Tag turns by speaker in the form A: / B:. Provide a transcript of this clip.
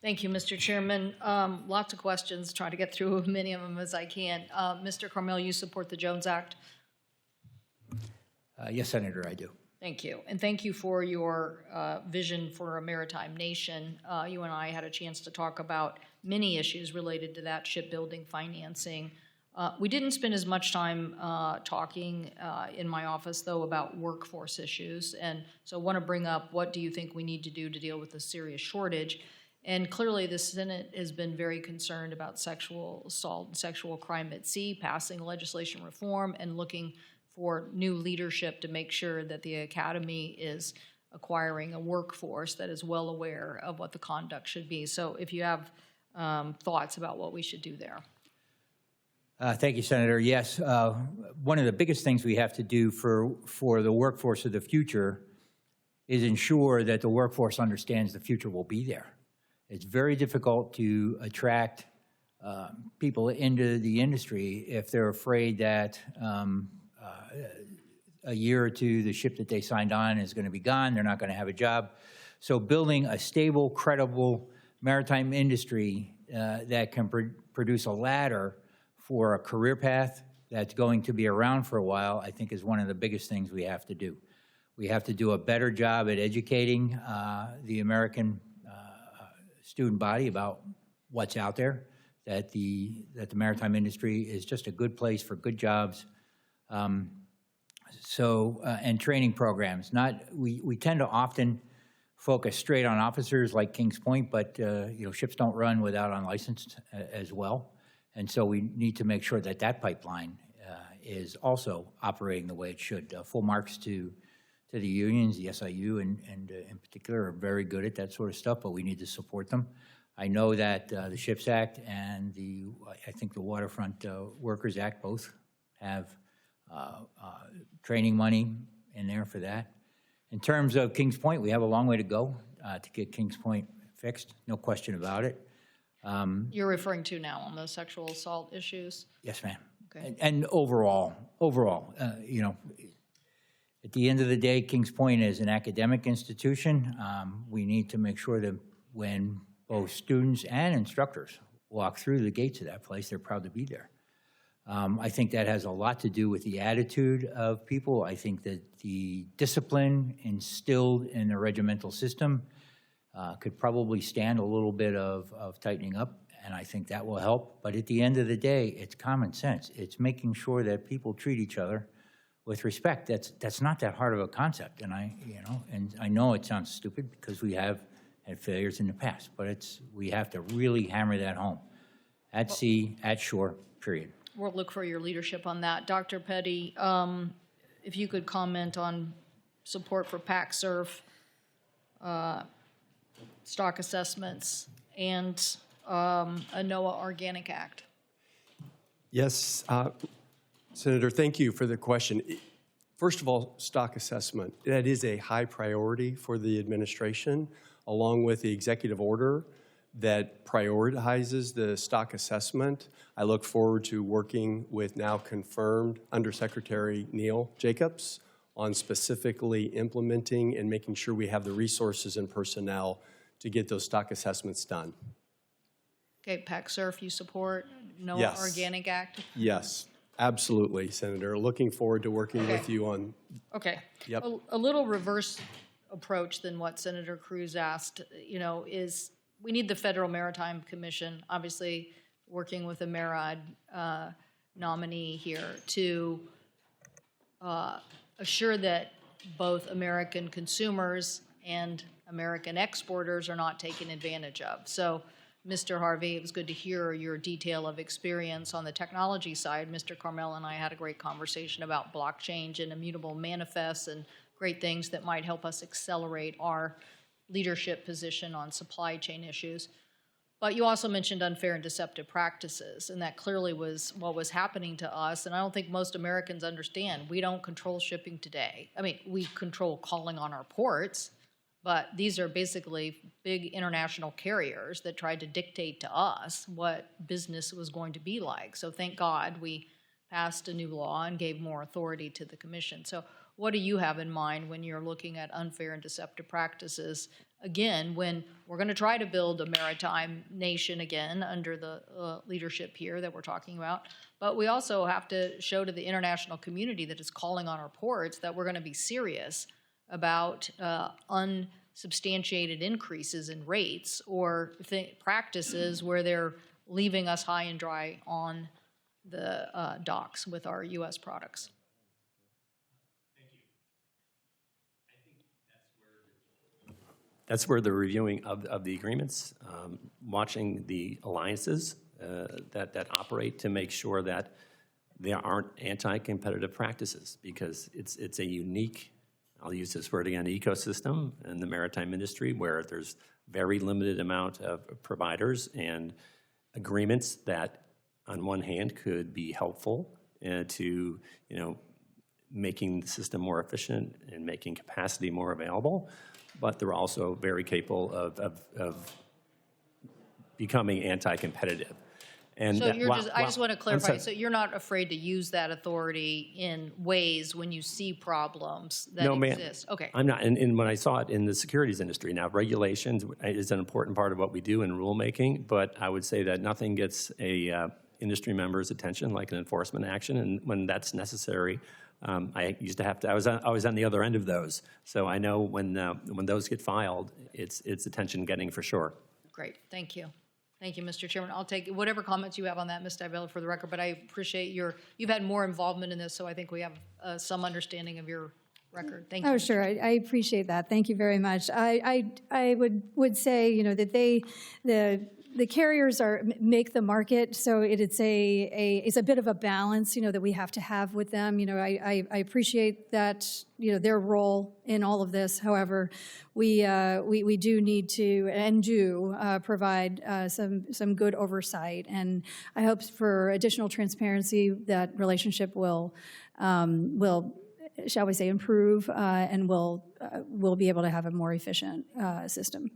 A: Thank you, Mr. Chairman. Lots of questions. Try to get through as many of them as I can. Mr. Carmel, you support the Jones Act?
B: Yes, Senator, I do.
A: Thank you. And thank you for your vision for a maritime nation. You and I had a chance to talk about many issues related to that, shipbuilding, financing. We didn't spend as much time talking in my office, though, about workforce issues. And so I want to bring up, what do you think we need to do to deal with the serious shortage? And clearly the Senate has been very concerned about sexual assault and sexual crime at sea, passing legislation reform and looking for new leadership to make sure that the Academy is acquiring a workforce that is well aware of what the conduct should be. So if you have thoughts about what we should do there.
B: Thank you, Senator. Yes, one of the biggest things we have to do for the workforce of the future is ensure that the workforce understands the future will be there. It's very difficult to attract people into the industry if they're afraid that a year or two, the ship that they signed on is going to be gone. They're not going to have a job. So building a stable, credible maritime industry that can produce a ladder for a career path that's going to be around for a while, I think is one of the biggest things we have to do. We have to do a better job at educating the American student body about what's out there, that the maritime industry is just a good place for good jobs. And training programs. We tend to often focus straight on officers like Kings Point, but ships don't run without unlicensed as well. And so we need to make sure that that pipeline is also operating the way it should. Full marks to the unions, the SIU and in particular are very good at that sort of stuff, but we need to support them. I know that the SHIPS Act and I think the Waterfront Workers Act both have training money in there for that. In terms of Kings Point, we have a long way to go to get Kings Point fixed, no question about it.
A: You're referring to now on the sexual assault issues?
B: Yes, ma'am.
A: Okay.
B: And overall, at the end of the day, Kings Point is an academic institution. We need to make sure that when both students and instructors walk through the gates of that place, they're proud to be there. I think that has a lot to do with the attitude of people. I think that the discipline instilled in the regimental system could probably stand a little bit of tightening up, and I think that will help. But at the end of the day, it's common sense. It's making sure that people treat each other with respect. That's not that hard of a concept, and I know it sounds stupid because we have had failures in the past, but we have to really hammer that home at sea, at shore, period.
A: We'll look for your leadership on that. Dr. Petty, if you could comment on support for PAC-SURF, stock assessments, and a NOAA Organic Act.
C: Yes, Senator, thank you for the question. First of all, stock assessment. That is a high priority for the administration, along with the executive order that prioritizes the stock assessment. I look forward to working with now confirmed Undersecretary Neil Jacobs on specifically implementing and making sure we have the resources and personnel to get those stock assessments done.
A: Okay, PAC-SURF, you support NOAA
C: Yes.
A: Organic Act?
C: Yes, absolutely, Senator. Looking forward to working with you on.
A: Okay.
C: Yep.
A: A little reverse approach than what Senator Cruz asked, is we need the Federal Maritime Commission, obviously working with the MARAD nominee here, to assure that both American consumers and American exporters are not taken advantage of. So, Mr. Harvey, it was good to hear your detail of experience on the technology side. Mr. Carmel and I had a great conversation about blockchain and immutable manifests and great things that might help us accelerate our leadership position on supply chain issues. But you also mentioned unfair and deceptive practices, and that clearly was what was happening to us, and I don't think most Americans understand. We don't control shipping today. I mean, we control calling on our ports, but these are basically big international carriers that tried to dictate to us what business was going to be like. So thank God we passed a new law and gave more authority to the commission. So what do you have in mind when you're looking at unfair and deceptive practices again, when we're going to try to build a maritime nation again under the leadership here that we're talking about, but we also have to show to the international community that is calling on our ports that we're going to be serious about unsubstantiated increases in rates or practices where they're leaving us high and dry on the docks with our U.S. products.
D: That's where the reviewing of the agreements, watching the alliances that operate to make sure that there aren't anti-competitive practices, because it's a unique, I'll use this word again, ecosystem in the maritime industry where there's very limited amount of providers and agreements that on one hand could be helpful to making the system more efficient and making capacity more available, but they're also very capable of becoming anti-competitive. And
A: So you're I just want to clarify,
D: sorry.
A: so you're not afraid to use that authority in ways when you see problems that exist? Okay.
D: I'm not, and when I saw it in the securities industry, now regulations is an important part of what we do in rulemaking, but I would say that nothing gets a industry member's attention like an enforcement action, and when that's necessary, I used to have to, I was on the other end of those, so I know when those get filed, it's attention getting for sure.
A: Great, thank you. Thank you, Mr. Chairman. I'll take whatever comments you have on that, Ms. Divella, for the record, but I appreciate you've had more involvement in this, so I think we have some understanding of your record. Thank you.
E: Oh, sure. I appreciate that. Thank you very much. I would say, that the carriers make the market, so it's a bit of a balance, that we have to have with them. I appreciate that, their role in all of this. However, we do need to and do provide some good oversight, and I hope for additional transparency that relationship will shall we say improve, and we'll be able to have a more efficient system.